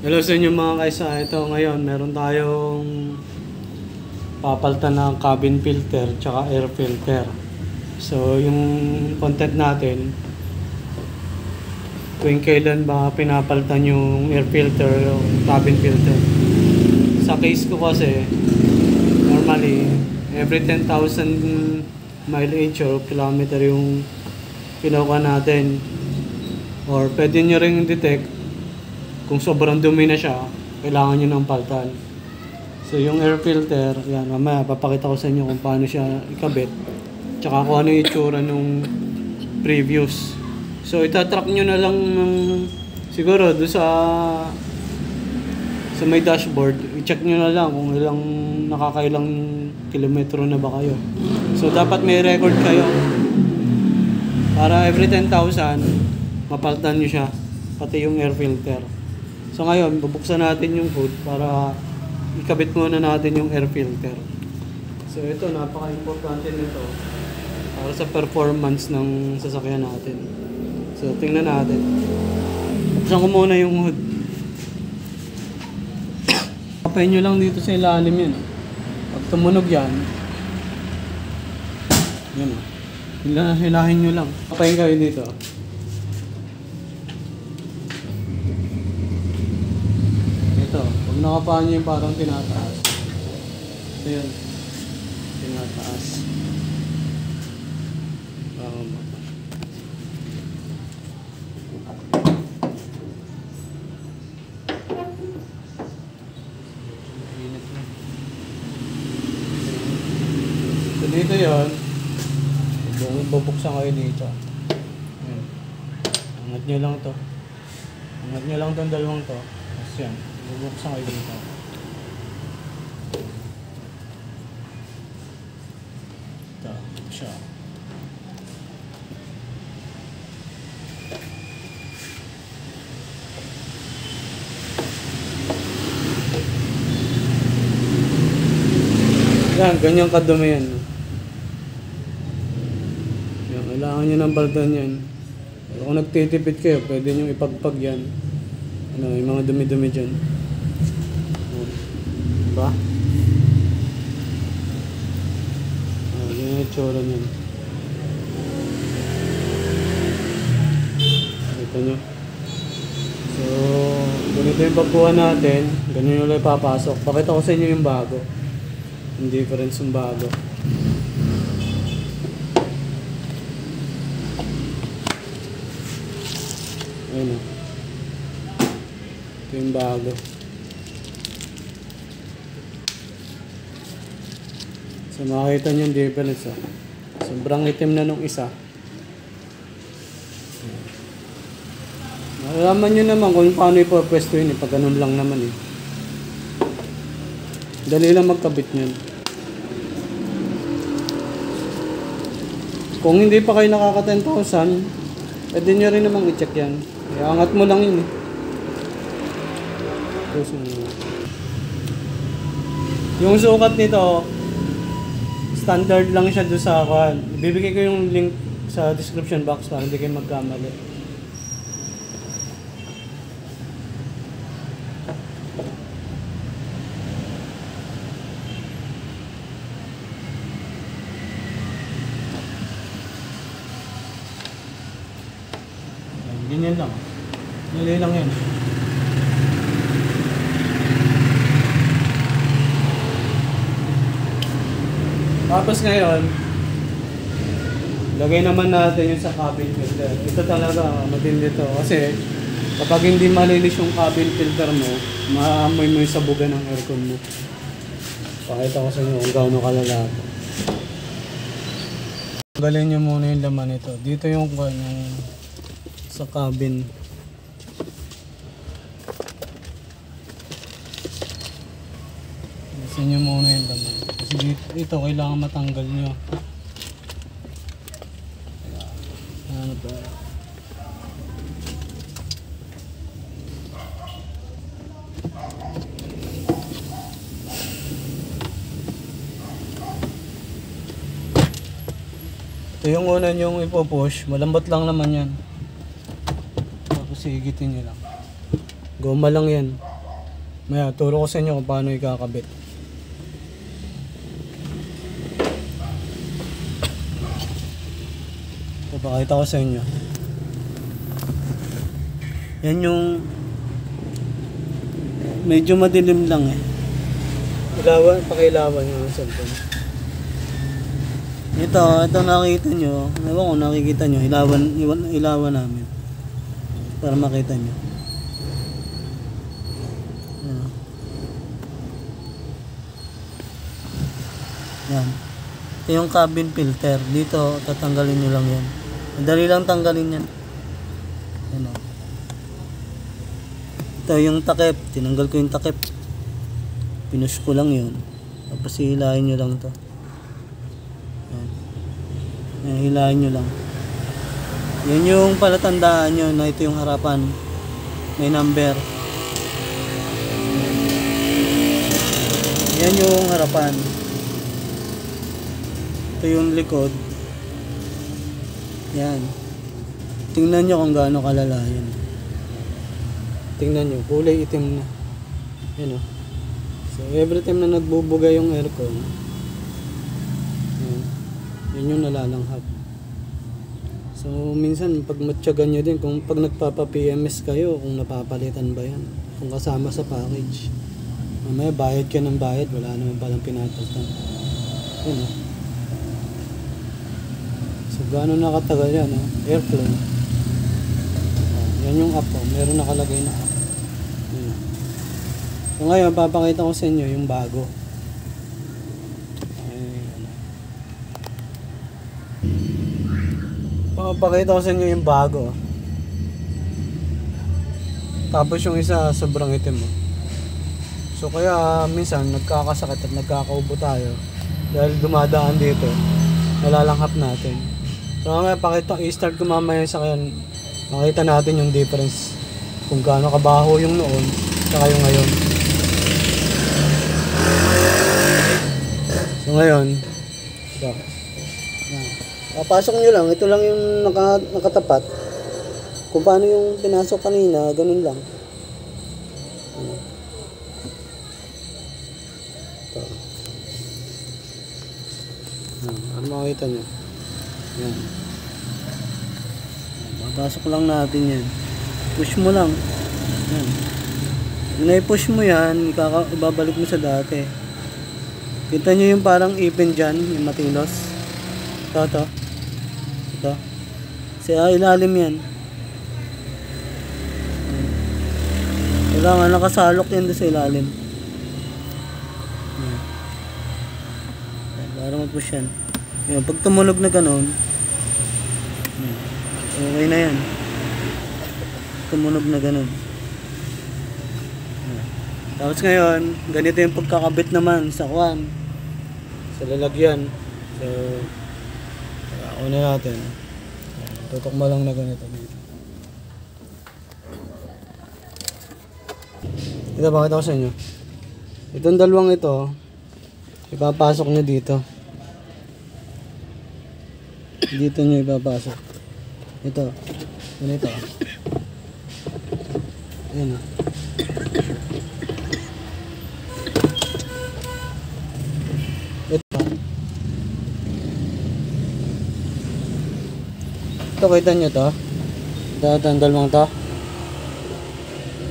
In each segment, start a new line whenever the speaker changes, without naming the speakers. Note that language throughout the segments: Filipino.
Hello sa inyo mga kaisa. Ito ngayon, meron tayong papalitan ng cabin filter tsaka air filter. So, yung content natin, kung kailan ba pinapalitan yung air filter o cabin filter. Sa case ko kasi, normally, every 10,000 mileage or kilometer yung kinuha natin. Or pwede nyo rin detect kung sobrang dumi na siya, kailangan nyo ng palitan. So yung air filter, yan, mamaya papakita ko sa inyo kung paano siya ikabit, tsaka kung ano yung itsura nung previous. So itatrack nyo na lang siguro doon sa may dashboard, i-check nyo na lang kung ilang nakakailang kilometro na ba kayo. So dapat may record kayo para every 10,000 mapalitan nyo siya, pati yung air filter. So ngayon, bubuksan natin yung hood para ikabit muna natin yung air filter. So ito, napaka-importante nito para sa performance ng sasakyan natin. So tingnan natin. Buksan ko muna yung hood. Kapain nyo lang dito sa ilalim yan. Pag tumunog yan, yun o. Hilahin nyo lang. Kapain kayo dito. Pag nakapaan nyo yung parang tinataas. So yun, tinataas. So dito yun, bubuksan kayo dito. Yun. Angat nyo lang to. Angat nyo lang itong dalawang to. Tapos yan. Bubuksan kayo dito. Ito, siya. Yan, ganyan kadumi yan. Yan, kailangan nyo ng baldan yan. Pero kung nagtitipid kayo, pwede nyo ipagpag yan. Ano, yung mga dumi-dumi dyan. Diba? Yun yung itsura niyan. Ito nyo. So, ganito yung pagkuha natin. Ganyan yung ulit papasok. Pakita ko sa inyo yung bago. Yung difference yung bago. Ayun o. Ito yung bago. So makikita nyo yung difference. Sobrang itim na nung isa. Malalaman nyo naman kung paano ipapwesto yun. Pag ganun lang naman eh. Dali lang magkabit nyan. Kung hindi pa kayo nakaka 10,000, pwede nyo rin namang i-check yan. Iangat mo lang yun eh. Yung sukat nito, standard lang siya doon sa akin. Ibibigay ko yung link sa description box para hindi kayo magkamali. Ganyan lang. Nilay lang yan. Tapos ngayon, lagay naman natin yung sa cabin filter. Ito talaga matindi to kasi kapag hindi malinis yung cabin filter mo, maamoy mo yung sabugan ng aircon mo. Pakita ko sa inyo kung gaano kalala ito. Tanggalin nyo muna yung laman nito. Dito yung sa cabin. Alisin nyo muna yung laman. Kasi dito kailangan matanggal nyo. Ano ba? Ito yung una nyong ipopush. Malambot lang naman yan. Tapos higitin nyo lang. Goma lang yan. Maya, turo ko sa inyo kung paano ikakabit. Papakita ko sa inyo. Yan yung medyo madilim lang eh. Pakilawan yung cellphone. Ito nakikita nyo. Ewan kung nakikita nyo. Ilawan namin. Para makita nyo. Yan. Ito yung cabin filter. Dito, tatanggalin nyo lang yan. Madali lang tanggalin yan. Ano. Ito yung takip. Tinanggal ko yung takip. Pinush ko lang yun. Tapos hihilahin nyo lang to. Yan. Yan, hilahin nyo lang. Yan yung palatandaan nyo na ito yung harapan. May number. Yan yung harapan. Ito yung likod. Yan. Tingnan nyo kung gaano kalala yan. Tingnan nyo, kulay itim na. Yan o. So every time na nagbubuga yung aircon, yan yung nalalanghap. So minsan pag matyagan nyo din, kung pag nagpapa-PMS kayo, kung napapalitan ba yan, kung kasama sa package. Mamaya bayad ka ng bayad, wala naman palang pinapalitan. Yan o. So gaano nakatagal yan, airflow. Yan yung app o, meron nakalagay na app. Yan. So ngayon, papakita ko sa inyo yung bago. Papakita ko sa inyo yung bago. Tapos yung isa, sobrang itim mo. So kaya minsan nagkakasakit at nagkakaubo tayo dahil dumadaan dito, nalalanghap natin. So mamaya i-start ko mamaya sa kaya makita natin yung difference kung gaano kabaho yung noon saka yung ngayon. So ngayon, ito. Papasok nyo lang, ito lang yung nakatapat. Kung paano yung pinasok kanina, ganun lang. Ito. Ano makikita nyo? Yan. Papasok lang natin yan. Push mo lang. Yan. Kung na-push mo yan, ibabalik mo sa dati. Kita nyo yung parang ipin dyan, yung matilos. Ito. Sa ilalim yan. Kailangan nakasalok yan doon sa ilalim. Para mag-push yan. Yan. Pag tumunog na gano'n, okay na yan. Tumunog na gano'n. Tapos ngayon, ganito yung pagkakabit naman sa kuwan. Sa lalagyan. So, una natin. Tutok mo lang na ganito dito. Ito, bakit ako sa inyo? Itong dalawang ito, ipapasok nyo dito. Dito nyo ipapasok. Ito. Ganito. Ayan o. Ito, kita nyo to. Ito, ang dalawang to.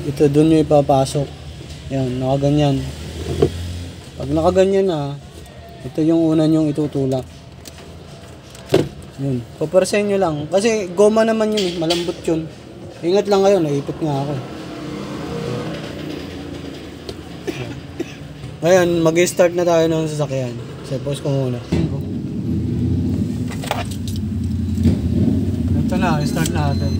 Ito, dun nyo ipapasok. Yan, nakaganyan. Pag nakaganyan na, ito yung una nyong itutulak. Yun, papersahin nyo lang. Kasi goma naman yun, malambot yun. Ingat lang kayo, naipit nga ako. Ngayon, mag-start na tayo ng sasakyan. So, pause ko muna. Ito na, start natin.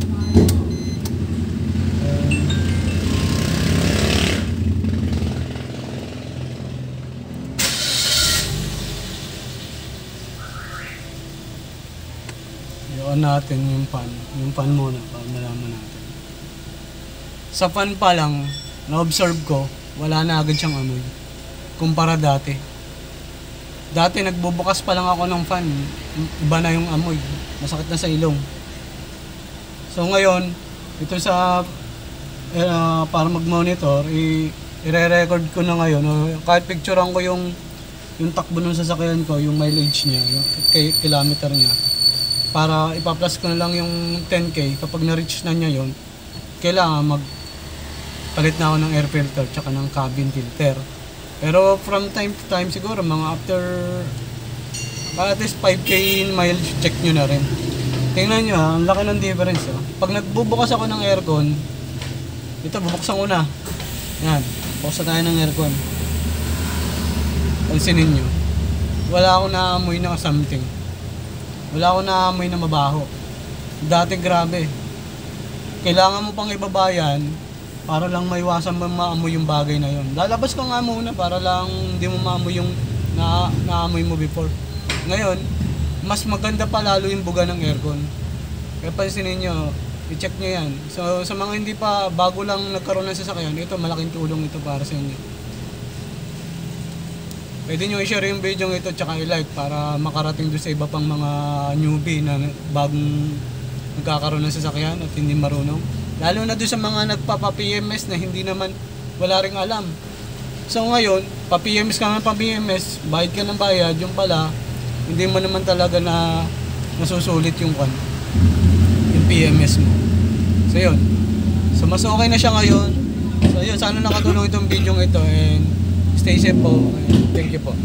I-on natin yung fan. Yung fan muna para malaman natin. Sa fan pa lang, na-observe ko, wala na agad siyang amoy. Kumpara dati. Dati nagbubukas pa lang ako ng fan, iba na yung amoy. Masakit na sa ilong. So ngayon, ito sa para mag-monitor, ire-record ko na ngayon, kahit picturean ko yung takbo ng sasakyan ko, yung mileage niya, yung kilometer niya, para ipa-plus ko na lang yung 10k. Kapag na-reach na niya yon, kailangan magpalit na ako ng air filter tsaka ng cabin filter. Pero from time to time, siguro mga after at least 5k mileage, check nyo na rin. Tingnan nyo ang laki ng difference. Pag nagbubukas ako ng aircon, ito bubuksan ko na. Yan, buksan tayo ng aircon. Pansinin nyo, wala akong naamoy na something. Wala akong naamoy na mabaho. Dati grabe. Kailangan mo pang ibabayan para lang maiwasan mo maamoy yung bagay na yon. Lalabas ka nga muna para lang hindi mo maamoy yung naamoy mo before. Ngayon, mas maganda pa lalo yung buga ng aircon. Kaya pansinin nyo, i-check nyo yan. So sa mga hindi pa, bago lang nagkaroon ng sasakyan, ito malaking tulong ito para sa inyo. Pwede nyo i-share yung video ito tsaka i-like para makarating doon sa iba pang mga newbie na bagong nagkakaroon ng sasakyan at hindi marunong. Lalo na doon sa mga nagpapa-PMS na hindi naman, wala ring alam. So ngayon, pa-PMS ka ng pa-PMS, bayad ka ng bayad, yung pala, hindi mo naman talaga na nasusulit yung PMS mo. So yun. So mas okay na siya ngayon. So yun, sana nakatulong itong video ito and stay safe po. Thank you po.